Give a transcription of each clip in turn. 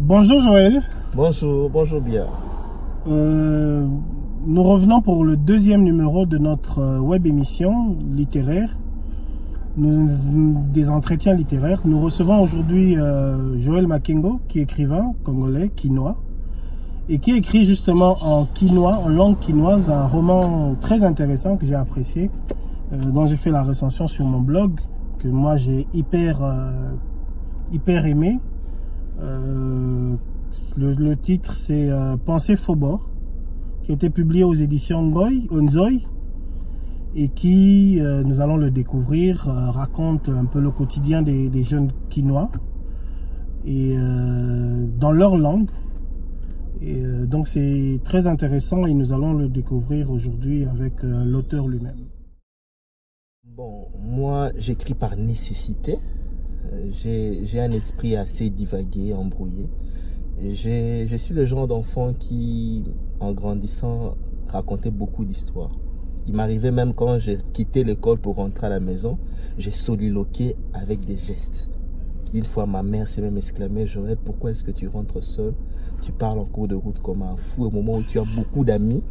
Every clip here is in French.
Bonjour Joël. Bonjour bien. Nous revenons pour le deuxième numéro de notre web émission littéraire, des entretiens littéraires. Nous recevons aujourd'hui Joël Makengo, qui est écrivain congolais, quinois, et qui écrit justement en quinois, en langue quinoise, un roman très intéressant que j'ai apprécié, dont j'ai fait la recension sur mon blog, que moi j'ai hyper aimé. Le titre c'est Pensée Faubourg, qui a été publié aux éditions Nzoï, et qui, nous allons le découvrir, raconte un peu le quotidien des jeunes quinois et dans leur langue. Et donc c'est très intéressant et nous allons le découvrir aujourd'hui avec l'auteur lui-même. Bon, moi j'écris par nécessité. J'ai un esprit assez divagué, embrouillé. Je suis le genre d'enfant qui, en grandissant, racontait beaucoup d'histoires. Il m'arrivait même quand j'ai quitté l'école pour rentrer à la maison, j'ai soliloqué avec des gestes. Une fois, ma mère s'est même exclamée: Joël, pourquoi est-ce que tu rentres seul? Tu parles en cours de route comme un fou au moment où tu as beaucoup d'amis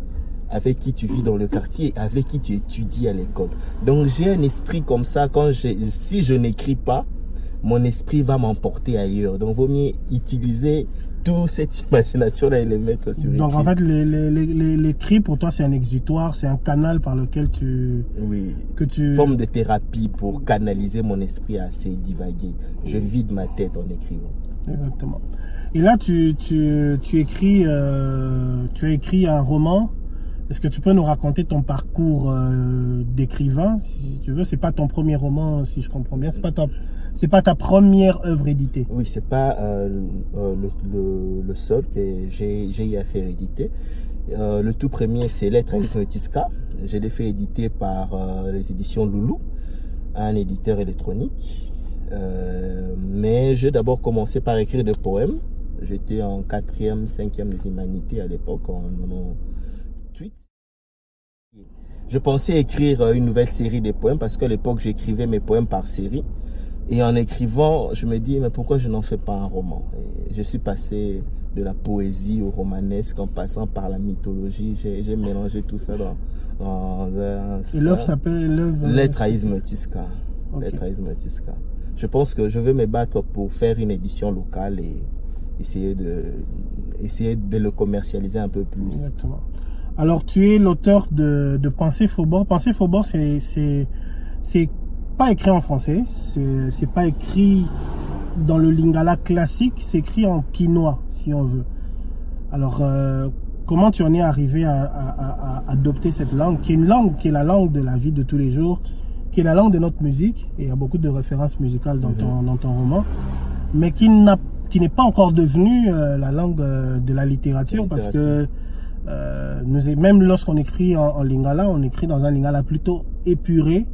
avec qui tu vis dans le quartier et avec qui tu étudies à l'école. Donc j'ai un esprit comme ça. Si je n'écris pas, mon esprit va m'emporter ailleurs. Donc, il vaut mieux utiliser toute cette imagination-là et les mettre sur écrit. Donc, en fait, l'écrit, pour toi, c'est un exutoire, c'est un canal par lequel tu... Oui, forme de thérapie pour canaliser mon esprit assez divagué. Je vide ma tête en écrivant. Exactement. Et là, tu as écrit un roman. Est-ce que tu peux nous raconter ton parcours d'écrivain, si tu veux? C'est pas ton premier roman, si je comprends bien. C'est pas ta première œuvre éditée. Oui, c'est pas le seul que j'ai eu à faire éditer. Le tout premier, c'est Les Trahison Tiska. Je l'ai fait éditer par les éditions Loulou, un éditeur électronique. Mais j'ai d'abord commencé par écrire des poèmes. J'étais en 4e, 5e des humanités à l'époque, en 98. Je pensais écrire une nouvelle série de poèmes parce qu'à l'époque, j'écrivais mes poèmes par série. Et en écrivant, je me dis, mais pourquoi je n'en fais pas un roman? Et je suis passé de la poésie au romanesque en passant par la mythologie. J'ai mélangé tout ça dans un... Et l'œuvre s'appelle Les Trahison Tiska. Okay. Les Trahison Tiska. Je pense que je vais me battre pour faire une édition locale et essayer de le commercialiser un peu plus. Exactement. Alors, tu es l'auteur de Pensée Faubourg. Pensée Faubourg, c'est pas écrit en français, c'est pas écrit dans le lingala classique, c'est écrit en quinois, si on veut. Alors, comment tu en es arrivé à adopter cette langue, qui est une langue, qui est la langue de la vie de tous les jours, qui est la langue de notre musique, et il y a beaucoup de références musicales dans ton roman, mais qui n'est pas encore devenue la langue de la littérature, parce que même lorsqu'on écrit en lingala, on écrit dans un lingala plutôt épuré,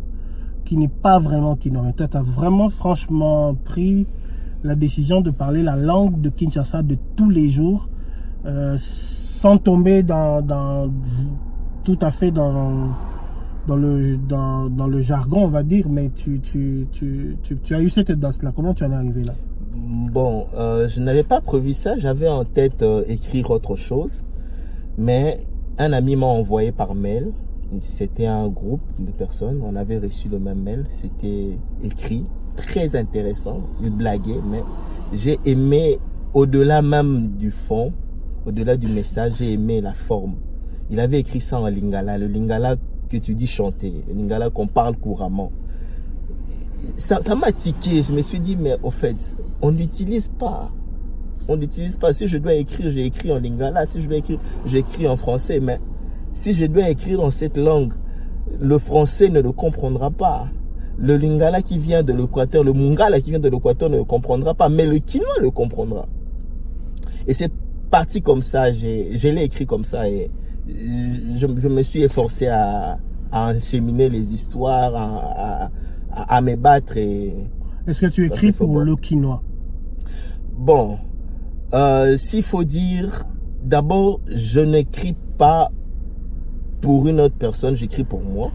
qui n'est pas vraiment quinois. Mais toi, tu as vraiment franchement pris la décision de parler la langue de Kinshasa de tous les jours, sans tomber tout à fait dans le jargon, on va dire, mais tu as eu cette audace-là. Comment tu en es arrivé là? Bon, je n'avais pas prévu ça. J'avais en tête écrire autre chose, mais un ami m'a envoyé par mail. C'était un groupe de personnes, on avait reçu le même mail, c'était écrit, très intéressant, il blaguait, mais j'ai aimé, au-delà même du fond, au-delà du message, j'ai aimé la forme. Il avait écrit ça en lingala, le lingala que tu dis chanter, le lingala qu'on parle couramment. Ça m'a tiqué, je me suis dit, mais au fait, on n'utilise pas. On n'utilise pas. Si je dois écrire, j'ai écrit en lingala, si je dois écrire, j'écris en français, mais si je dois écrire dans cette langue, le français ne le comprendra pas. Le lingala qui vient de l'Équateur, le mungala qui vient de l'Équateur ne le comprendra pas, mais le quinois le comprendra. Et c'est parti comme ça, je l'ai écrit comme ça et je me suis efforcé à encheminer les histoires, à me battre. Est-ce que tu écris pour le quinois? Bon, s'il faut dire, d'abord, je n'écris pas pour une autre personne, j'écris pour moi.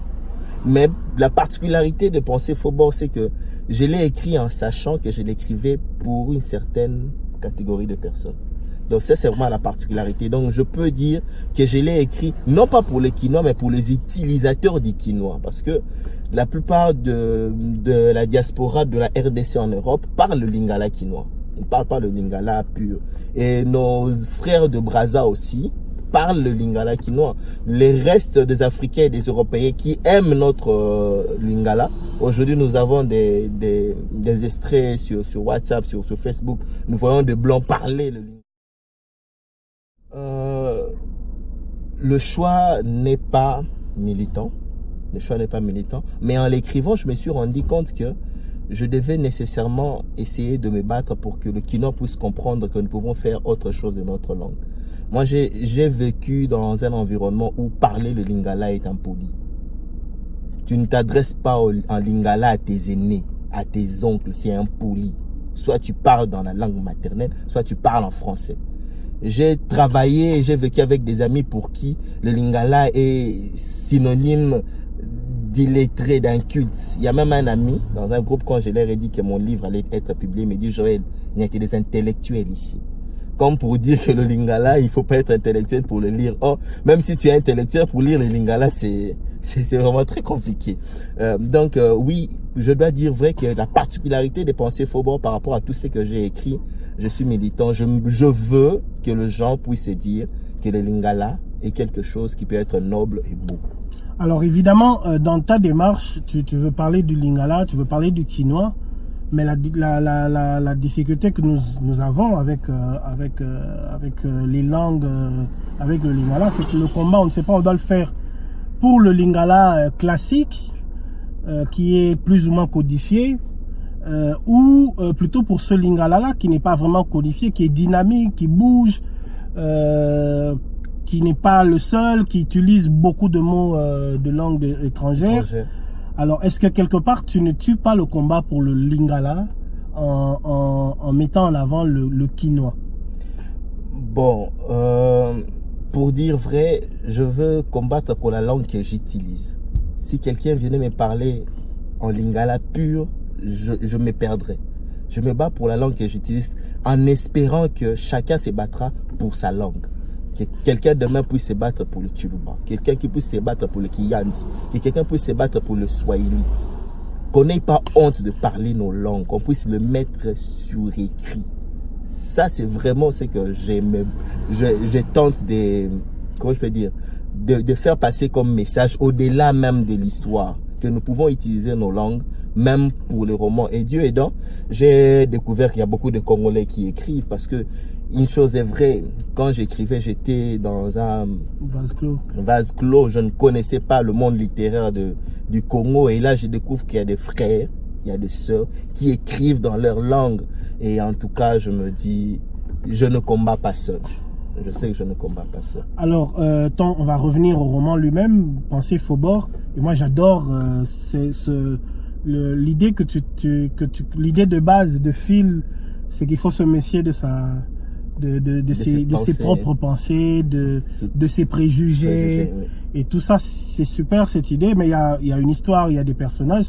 Mais la particularité de Pensée Faubourg, c'est que je l'ai écrit en sachant que je l'écrivais pour une certaine catégorie de personnes. Donc ça, c'est vraiment la particularité. Donc je peux dire que je l'ai écrit, non pas pour les quinois, mais pour les utilisateurs du quinoa. Parce que la plupart de la diaspora de la RDC en Europe parle le lingala quinois. Ils ne parlent pas le lingala pur. Et nos frères de Brazza aussi parlent le lingala quinois. Les restes des Africains et des Européens qui aiment notre lingala, aujourd'hui nous avons des extraits sur WhatsApp, sur Facebook. Nous voyons des blancs parler le lingala. Le choix n'est pas militant. Le choix n'est pas militant. Mais en l'écrivant, je me suis rendu compte que je devais nécessairement essayer de me battre pour que le quinoa puisse comprendre que nous pouvons faire autre chose de notre langue. Moi, j'ai vécu dans un environnement où parler le lingala est impoli. Tu ne t'adresses pas en lingala à tes aînés, à tes oncles, c'est impoli. Soit tu parles dans la langue maternelle, soit tu parles en français. J'ai travaillé et j'ai vécu avec des amis pour qui le lingala est synonyme d'illettré, d'un culte. Il y a même un ami, dans un groupe, quand je leur ai dit que mon livre allait être publié, il me dit: Joël, il n'y a que des intellectuels ici. Comme pour dire que le lingala, il ne faut pas être intellectuel pour le lire. Oh, même si tu es intellectuel, pour lire le lingala, c'est vraiment très compliqué. Oui, je dois dire vrai que la particularité des pensées Faubourg par rapport à tout ce que j'ai écrit, je suis militant. Je veux que les gens puissent dire que le lingala est quelque chose qui peut être noble et beau. Alors évidemment, dans ta démarche, tu veux parler du lingala, tu veux parler du quinoa, mais la difficulté que nous avons avec les langues, avec le lingala, c'est que le combat, on ne sait pas, on doit le faire pour le lingala classique, qui est plus ou moins codifié, ou plutôt pour ce lingala-là qui n'est pas vraiment codifié, qui est dynamique, qui bouge, qui n'est pas le seul, qui utilise beaucoup de mots de langue étrangère. Alors, est-ce que quelque part, tu ne tues pas le combat pour le lingala en mettant en avant le quinoa? Bon, pour dire vrai, je veux combattre pour la langue que j'utilise. Si quelqu'un venait me parler en lingala pur, je me perdrais. Je me bats pour la langue que j'utilise en espérant que chacun se battra pour sa langue. Que quelqu'un demain puisse se battre pour le Tchuluba, quelqu'un qui puisse se battre pour le Kiyanzi, que quelqu'un puisse se battre pour le Swahili. Qu'on n'ait pas honte de parler nos langues, qu'on puisse le mettre sur écrit. Ça, c'est vraiment ce que je tente de, comment je peux dire, de faire passer comme message au-delà même de l'histoire, que nous pouvons utiliser nos langues, même pour les romans. Et Dieu aidant, j'ai découvert qu'il y a beaucoup de Congolais qui écrivent, parce que une chose est vraie, quand j'écrivais, j'étais dans un vase clos. Je ne connaissais pas le monde littéraire du Congo. Et là, je découvre qu'il y a des frères, il y a des sœurs qui écrivent dans leur langue. Et en tout cas, je me dis, je ne combats pas seul. Je sais que je ne combats pas seul. Alors, on va revenir au roman lui-même, Pensée Faubourg. Et moi, j'adore l'idée l'idée de base de Phil, c'est qu'il faut se méfier de ses propres pensées, de ses préjugés, oui. Et tout ça, c'est super cette idée, mais il y a une histoire, il y a des personnages,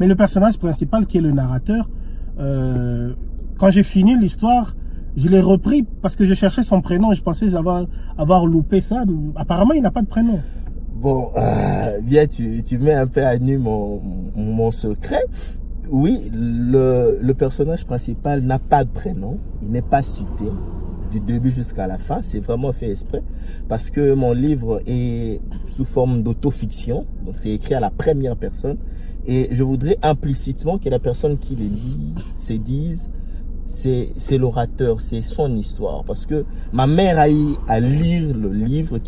mais le personnage principal qui est le narrateur, quand j'ai fini l'histoire, je l'ai repris parce que je cherchais son prénom, je pensais avoir loupé ça. Apparemment, il n'a pas de prénom. Bon, bien, tu mets un peu à nu mon secret. Oui, le personnage principal n'a pas de prénom, il n'est pas cité du début jusqu'à la fin, c'est vraiment fait exprès, parce que mon livre est sous forme d'autofiction, donc c'est écrit à la première personne, et je voudrais implicitement que la personne qui le lise se dise, c'est l'orateur, c'est son histoire, parce que ma mère a eu à lire le livre,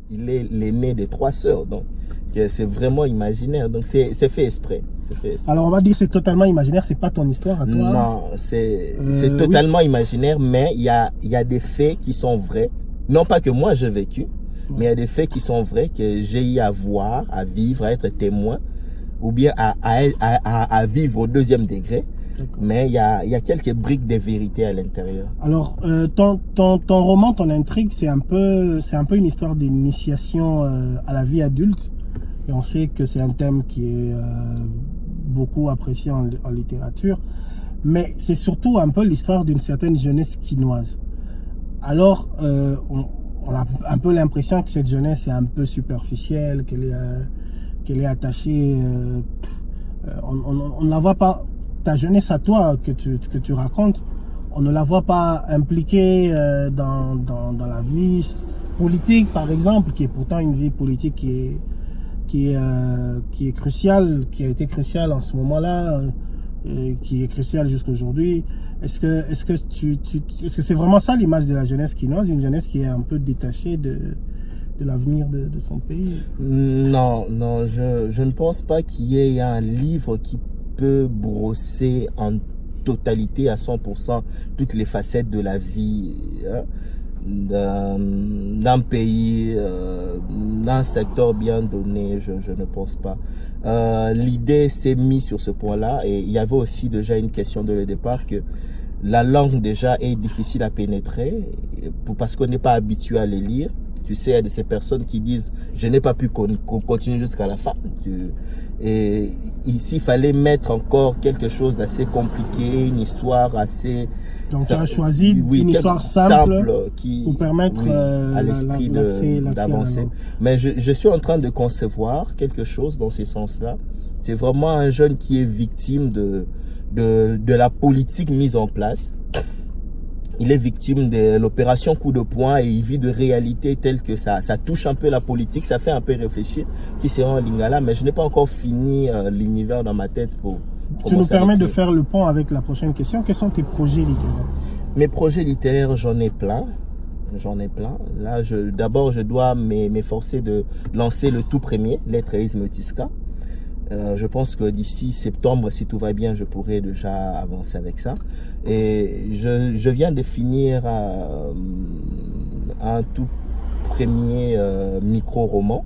il est l'aîné des 3 sœurs, donc c'est vraiment imaginaire, donc c'est fait exprès. Alors on va dire que c'est totalement imaginaire, c'est pas ton histoire à toi? Non, c'est totalement imaginaire, mais il y a des faits qui sont vrais, non pas que moi j'ai vécu, mais il y a des faits qui sont vrais, que j'ai eu à voir, à vivre, à être témoin, ou bien à vivre au 2e degré. Mais il y a quelques briques de vérité à l'intérieur. Alors, ton roman, ton intrigue, c'est un peu une histoire d'initiation à la vie adulte. Et on sait que c'est un thème qui est beaucoup apprécié en littérature. Mais c'est surtout un peu l'histoire d'une certaine jeunesse quinoise. Alors, on a un peu l'impression que cette jeunesse est un peu superficielle, qu'elle est attachée. On ne la voit pas. Ta jeunesse à toi que tu racontes, on ne la voit pas impliquée dans la vie politique, par exemple, qui est pourtant une vie politique qui est cruciale, qui a été cruciale en ce moment-là, qui est cruciale jusqu'à aujourd'hui. Est-ce que c'est vraiment ça l'image de la jeunesse quinoise, une jeunesse qui est un peu détachée de l'avenir de son pays? Non, je ne pense pas qu'il y ait un livre qui peut brosser en totalité à 100% toutes les facettes de la vie d'un pays, d'un secteur bien donné. Je ne pense pas. L'idée s'est mise sur ce point-là, et il y avait aussi déjà une question de le départ que la langue déjà est difficile à pénétrer parce qu'on n'est pas habitué à les lire. Tu sais, il y a de ces personnes qui disent « je n'ai pas pu continuer jusqu'à la fin ». Et ici, il fallait mettre encore quelque chose d'assez compliqué, une histoire assez... Donc tu as choisi une histoire simple qui, pour permettre à l'esprit d'avancer. Mais je suis en train de concevoir quelque chose dans ces sens-là. C'est vraiment un jeune qui est victime de la politique mise en place. Il est victime de l'opération coup de poing et il vit de réalités telles que ça touche un peu la politique, ça fait un peu réfléchir qui sera en Lingala, mais je n'ai pas encore fini l'univers dans ma tête pour... Tu nous permets de faire le pont avec la prochaine question. Quels sont tes projets littéraires? Mes projets littéraires, j'en ai plein. Là, d'abord, je dois m'efforcer de lancer le tout premier, Lettraisme Tiska. Je pense que d'ici septembre, si tout va bien, je pourrai déjà avancer avec ça. Et je viens de finir un tout premier micro-roman.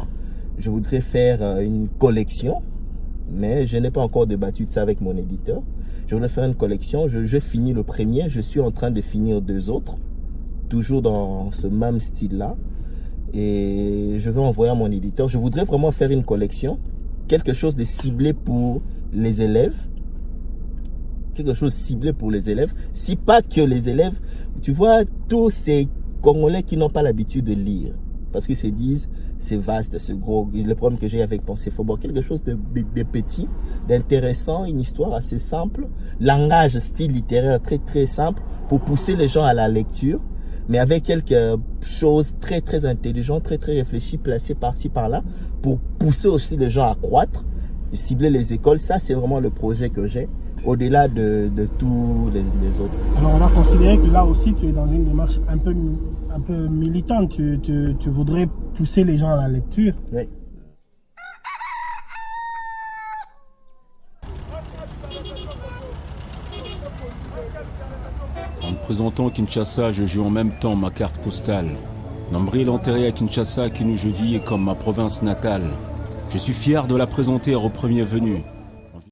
Je voudrais faire une collection, mais je n'ai pas encore débattu de ça avec mon éditeur. Je voudrais faire une collection. Je finis le premier, je suis en train de finir 2 autres, toujours dans ce même style-là. Et je vais envoyer à mon éditeur. Je voudrais vraiment faire une collection, quelque chose de ciblé pour les élèves. Quelque chose ciblé pour les élèves. Si pas que les élèves, tu vois, tous ces Congolais qui n'ont pas l'habitude de lire, parce qu'ils se disent, c'est vaste, c'est gros. Le problème que j'ai avec Pensée Faubourg, quelque chose de petit, d'intéressant, une histoire assez simple, langage, style littéraire très très simple, pour pousser les gens à la lecture, mais avec quelque chose très très intelligent, très très réfléchi, placé par-ci par-là, pour pousser aussi les gens à croître, cibler les écoles. Ça, c'est vraiment le projet que j'ai, au-delà de tous les autres. Alors, on va considérer que là aussi, tu es dans une démarche un peu militante. Tu voudrais pousser les gens à la lecture. Oui. En me présentant à Kinshasa, je joue en même temps ma carte postale. Nombril enterré à Kinshasa, qui nous je vis comme ma province natale. Je suis fier de la présenter au premier venu.